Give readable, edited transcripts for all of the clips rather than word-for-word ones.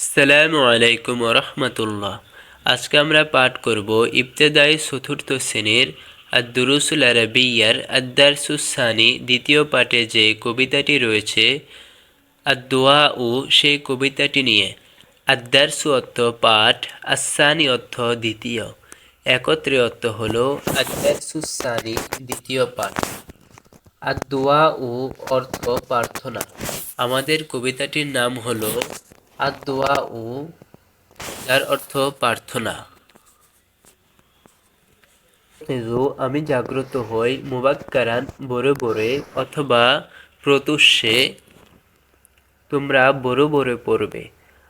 আসসালামু আলাইকুম রহমতুল্লাহ। আজকে আমরা পাঠ করব ইবতেদায়ী চতুর্থ শ্রেণীর আদ-দুরুসুল আরাবিয়ার আদ-দারসুস সানি দ্বিতীয় পাঠে যে কবিতাটি রয়েছে আদ-দুআ ও সেই কবিতাটি নিয়ে। আদ-দারসু অর্থ পাঠ, আস-সানি অর্থ দ্বিতীয়, একত্রে অর্থ হলো আদ-দারসুস সানি দ্বিতীয় পাঠ। আদ-দুআ ও অর্থ প্রার্থনা। আমাদের কবিতাটির নাম হলো আদ-দুআ ও, যার অর্থ প্রার্থনা। আমি জাগ্রত হই মুবাক্কারান ভোরে ভোরে অথবা প্রত্যুষে, তোমরা ভোরে ভোরে পড়বে।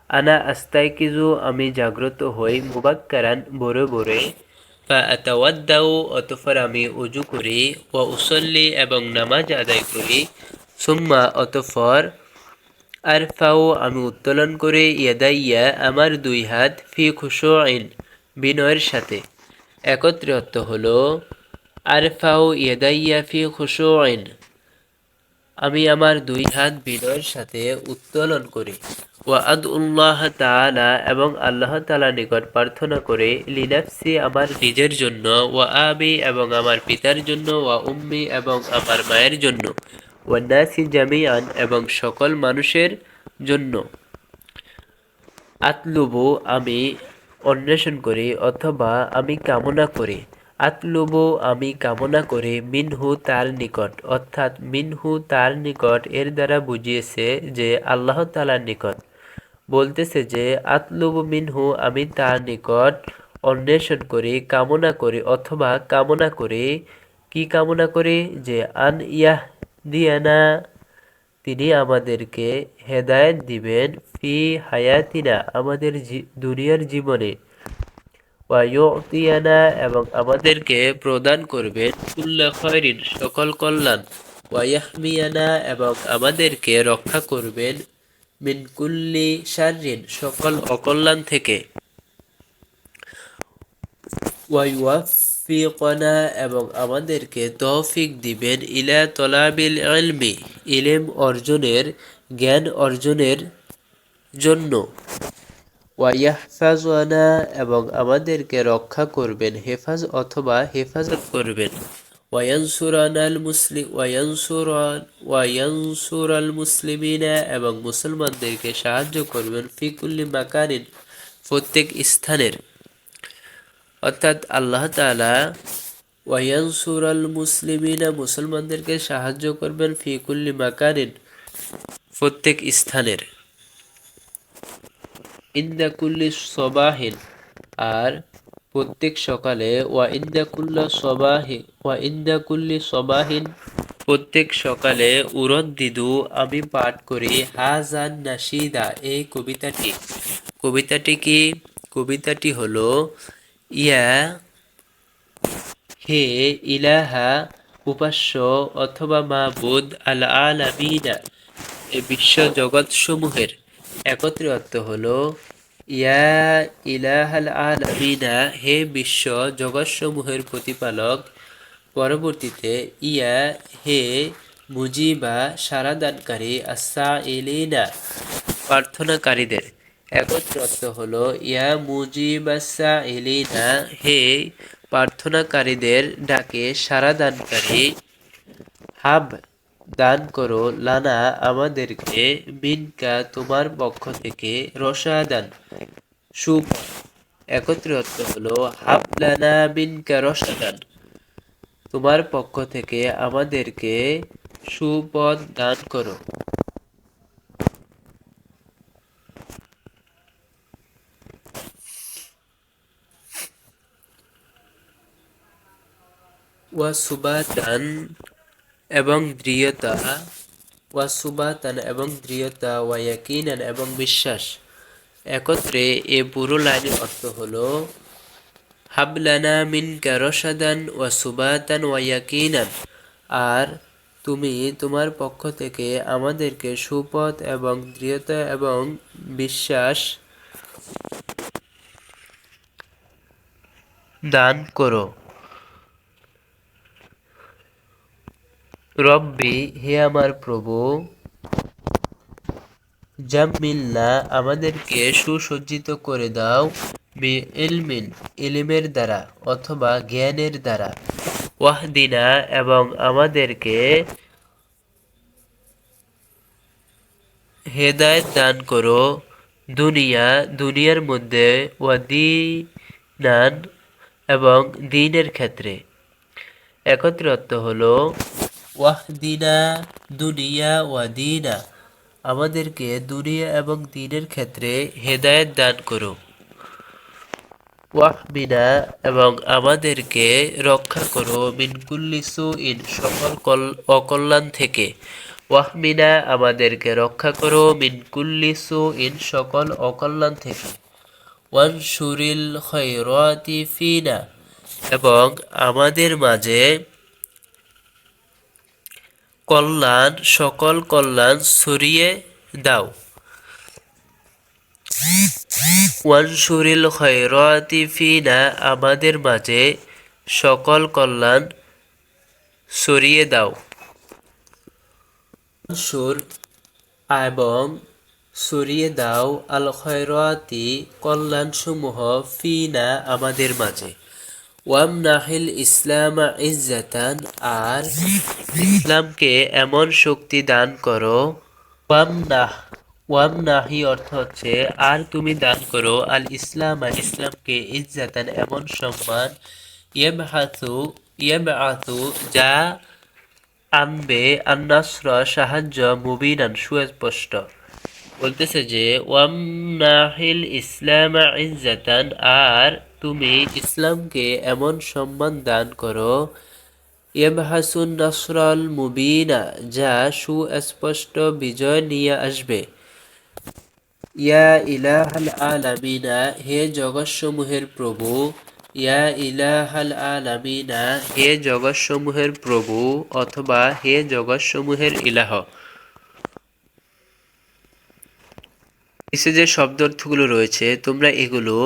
আনা আস্তাইকিজু আমি জাগ্রত হই মুবাক্কারান ভোরে ভোরে, ফাআতাওয়াদ্দাউ অতঃপর আমি উজু করি, ওয়া উসল্লি এবং নামাজ আদায় করি, সুম্মা অতঃপর আরফাউ আমি উত্তোলন করে, ইয়াদাইয়া আমার দুই হাত, ফি খুশুইন বিনয়ের সাথে। একত্রে অর্থ হলো আরফাউ ইয়াদাইয়া ফি খুশুইন আমি আমার দুই হাত বিনয়ের সাথে উত্তোলন করি। ওয়া আদউল্লাহ তাআলা এবং আল্লাহ তাআলার নিকট প্রার্থনা করে, লিনাফসি আমার নিজের জন্য, ওয়া আবি এবং আমার পিতার জন্য, ওয়া উম্মি এবং আমার মায়ের জন্য, ওয়া নাসি জামিআন এবং সকল মানুষের জন্য। আতলুবু আমি অন্বেষণ করি অথবা আমি কামনা করি। আতলুবু আমি কামনা করি, মিনহু তার নিকট, অর্থাৎ মিনহু তার নিকট এর দ্বারা বুঝিয়েছে যে আল্লাহ তাআলার নিকট। বলতেছে যে আতলুবু মিনহু আমি তার নিকট অন্বেষণ করি, কামনা করি অথবা কামনা করি। কি কামনা করি? যে আন ইয়াহদিয়ানা তিনি আমাদেরকে হেদায়েত দিবেন, ফি হায়াতিনা আমাদের দুনিয়ার জীবনে, ওয়া ইউতিয়ানা এবং আমাদেরকে প্রদান করবেন, কুল্লা খায়রিন সকল কল্যাণ, ওয়া ইয়াহমিয়ানা এবং আমাদেরকে রক্ষা করবেন, মিন কুল্লি শাররিন সকল অকল্যাণ থেকে, ওয়া ইউওয়াফিকানা এবং আমাদেরকে তৌফিক দিবেন, ইলা তলাবিল ইলমি ইলম অর্জনের, জ্ঞান অর্জনের জন্য, ওয়া ইয়াহফাজুনা এবং আমাদেরকে রক্ষা করবেন, হেফাজ অথবা হেফাজত করবেন, ওয়ায়ানসুরাল মুসলিমিনা এবং মুসলমানদেরকে সাহায্য করবেন, ফি কুল্লি মাকানিন প্রত্যেক স্থানের। অর্থাৎ আল্লাহ তাআলা ওয়ায়ানসুরাল মুসলিমিনা মুসলমানদেরকে সাহায্য করবেন, ফি কুল্লি মাকানিন প্রত্যেক স্থানের। ইন্দা কুল্লি সবাহিন আর প্রত্যেক সকালে, ওয়া ইন্দা কুল্লি সবাহিন প্রত্যেক সকালে, উরদ্দিদু আমি পাঠ করি, হাজান নাশিদা এই কবিতাটি। কবিতাটি কি? কবিতাটি হলো ইয়া হে ইলাহা উপাস্য অথবা মাবুদ, আল আলামিনা এই বিশ্ব জগৎ সমূহের। একত্রে অর্থ হলো ইয়া ইলাহাল আলামিনা হে বিশ্ব জগৎসমূহের প্রতিপালক। পরবর্তীতে ইয়া হে মুজিবা সারাদানকারী, আসসাইলিনা প্রার্থনাকারীদের। একত্রে অর্থ হলো ইয়া মুজিবাসাইলিনা হে প্রার্থনাকারীদের ডাকে সারাদানকারী, হাব দান করো, লানা আমাদেরকে, মিনকা তোমার পক্ষ থেকে, রসাদান সুপথ। একত্রে অর্থ হলো হাব লানা মিনকা রসাদান তোমার পক্ষ থেকে আমাদেরকে সুপথ দান করো। ওয়া সুবাতান এবং দৃঢ়তা, ওয়া সুবাতান এবং দৃঢ়তা, ওয়া ইয়াকিনান এবং বিশ্বাস। একত্রে এ পুরো লাইনের অর্থ হলো হাবলানা মিনকা রশাদান ওয়া সুবাতান ওয়া ইয়াকিনান, আর তুমি তোমার পক্ষ থেকে আমাদেরকে সুপথ এবং দৃঢ়তা এবং বিশ্বাস দান করো। রব্বি হে আমার প্রভু, জাম্মিলনা আমাদেরকে সুসজ্জিত করে দাও, বিইলমিন ইলমের দ্বারা অথবা জ্ঞানের দ্বারা, ওয়াহদিনা এবং আমাদেরকে হেদায়েত দান করো, দুনিয়ার মধ্যে, ওয়াদিনান এবং দ্বীনের ক্ষেত্রে। একত্রে অর্থ হলো ওয়াহদিনা দুনিয়া ওয়াদিনা, আমাদেরকে দুনিয়া এবং দ্বীনের ক্ষেত্রে হেদায়েত দান করো। ওয়াহমিনা এবং আমাদেরকে রক্ষা করো, মিন কুল্লি সুইন সকল অকল্যাণ থেকে। ওয়াহমিনা আমাদেরকে রক্ষা করো, মিন কুল্লি সুইন সকল অকল্যাণ থেকে। ওয়ানশুরিল খায়রাতি ফিনা এবং আমাদের মাঝে সকল কল্যাণ ছড়িয়ে দাও। ওয়ানশুরিল খায়রাতি ফিনা আমাদের মাঝে সকল কল্যাণ ছড়িয়ে দাও। ওয়ানশুর এবং ছড়িয়ে দাও, আল খায়রাতি কল্যাণসমূহ, ফিনা আমাদের মাঝে। ওয়ামনাহিল ইসলাম ইজ্জাতান আর ইসলামকে এমন শক্তি দান করো। ওয়ামনাহি অর্থ হচ্ছে আর তুমি দান করো, আল ইসলামকে ইজ্জাতান এমন সম্মান, ইয়াবআতু যা আনবে, আন-নাসর সাহায্য, মুবিনান সুস্পষ্ট। বলতেছে যে ওয়ামনাহিল ইসলাম ইজ্জাতান আর তুমি ইসলামকে এমন সম্মান দান করো, ইয়াবহাসুন নাসরাল মুবিনা যা সুস্পষ্ট বিজয় নিয়ে আসবে। ইয়া ইলাহাল আলামিনা হে জগৎসমূহের প্রভু, ইয়া ইলাহাল আলামিনা হে জগৎসমূহের প্রভু অথবা হে জগৎসমূহের ইলাহ। নিচে যে শব্দ অর্থগুলো রয়েছে তোমরা এগুলো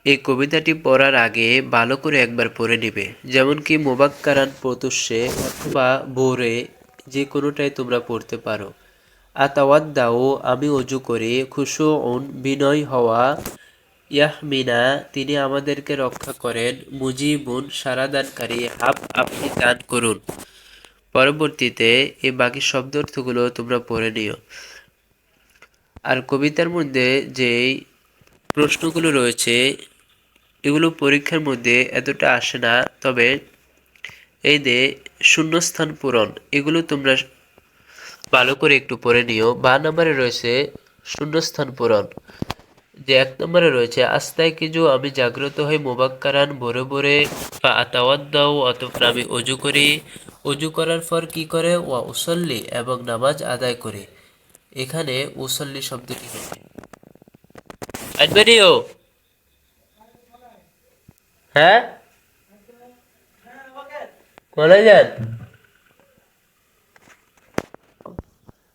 এই কবিতাটি পড়ার আগে ভালো করে একবার পড়ে নিবে। যেমন কি মুবাক্কারান প্রত্যুষে অথবা বোরে, যে কোনোটাই তোমরা পড়তে পারো। আতাওয়াদ্দাও আমি অজু করি, খুশুউন বিনয় হওয়া, ইয়াহমিনা তিনি আমাদেরকে রক্ষা করেন, মুজিবুন সারাদানকারী, হাব আপনি দান করুন। পরবর্তীতে এই বাকি শব্দ অর্থগুলো তোমরা পড়ে নিও। আর কবিতার মধ্যে যেই প্রশ্নগুলো রয়েছে এগুলো পরীক্ষার মধ্যে এতটা আসে না, তবে এই যে শূন্যস্থান পূরণ এগুলো তোমরা ভালো করে একটু পড়ে নিও। 12 নম্বরে রয়েছে শূন্যস্থান পূরণ, যে 1 নম্বরে রয়েছে আস্তায় কিছু আমি জাগ্রত হই, মুবাক্কারান ভোরে ভোরে, বা আতাওয়াদ্দাও অতঃপর আমি অজু করি, অজু করার পর কি করে, ওয়া উসল্লি এবং নামাজ আদায় করি। এখানে উসল্লি শব্দটি হবে আইবেরিও, হ্যাঁ বলে যান।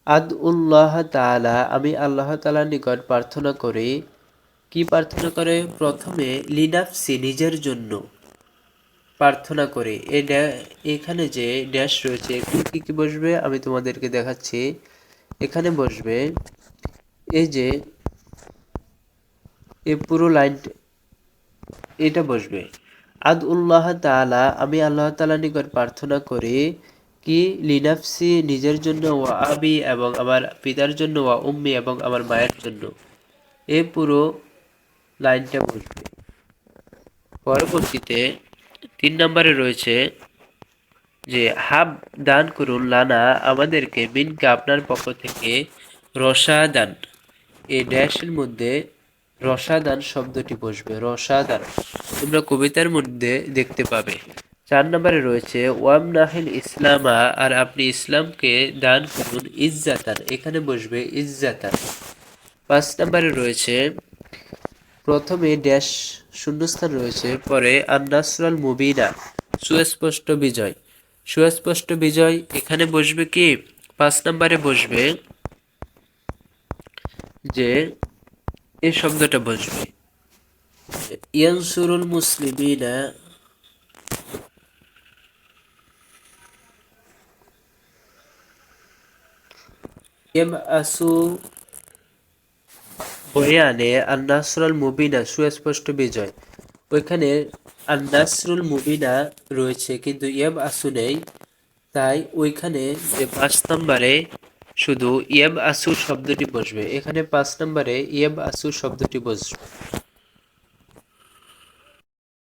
আদউল্লাহ তাআলা আমি আল্লাহ তাআলার নিকট প্রার্থনা করি। কি প্রার্থনা করে? প্রথমে লিনাফসি নিজের জন্য প্রার্থনা করে। এখানে যে ড্যাশ রয়েছে কি কি বসবে আমি তোমাদেরকে দেখাচ্ছি। এখানে বসবে এই যে এই পুরো লাইন, এটা বসবে আদউল্লাহ তাআলা আমি আল্লাহ তাআলার নিকট প্রার্থনা করি। কি? লিনাফসি নিজের জন্য, ওয়া আবি এবং আমার পিতার জন্য, ওয়া উম্মি এবং আমার মায়ের জন্য। এই পুরো লাইনটা বসবে। পরবর্তীতে 3 নম্বরে রয়েছে যে হাব দান করুন, লানা আমাদেরকে, মিনকা আপনার পক্ষ থেকে, রসাদান এই ড্যাশের মধ্যে রসাদান শব্দটি বসবে, রসাদান তোমরা কবিতার মধ্যে দেখতে পাবে। 4 নম্বরে রয়েছে ওয়ামনাহিল ইসলামা আর আপনি ইসলামকে দান করুন, ইজ্জাতান এখানে বসবে ইজ্জাতান। 5 নম্বরে রয়েছে প্রথমে ড্যাশ শূন্যস্থান রয়েছে, পরে আন-নাসরাল মুবিনা সুস্পষ্ট বিজয়। সুস্পষ্ট বিজয় এখানে বসবে কি? 5 নম্বরে বসবে যে এই শব্দটা বসবে ইয়ানসুরুল মুসলিমিনা ইয়াবআসু বয়ানে আন-নাসরুল মুবিনা সুস্পষ্ট বিজয়। ওইখানে আন-নাসরুল মুবিনা রয়েছে কিন্তু ইয়াবআসু নেই, তাই ওইখানে যে ৫ নম্বরে শুধু ইয়াবআসু শব্দটি বসবে, এখানে ৫ নম্বরে ইয়াবআসু শব্দটি বসবে।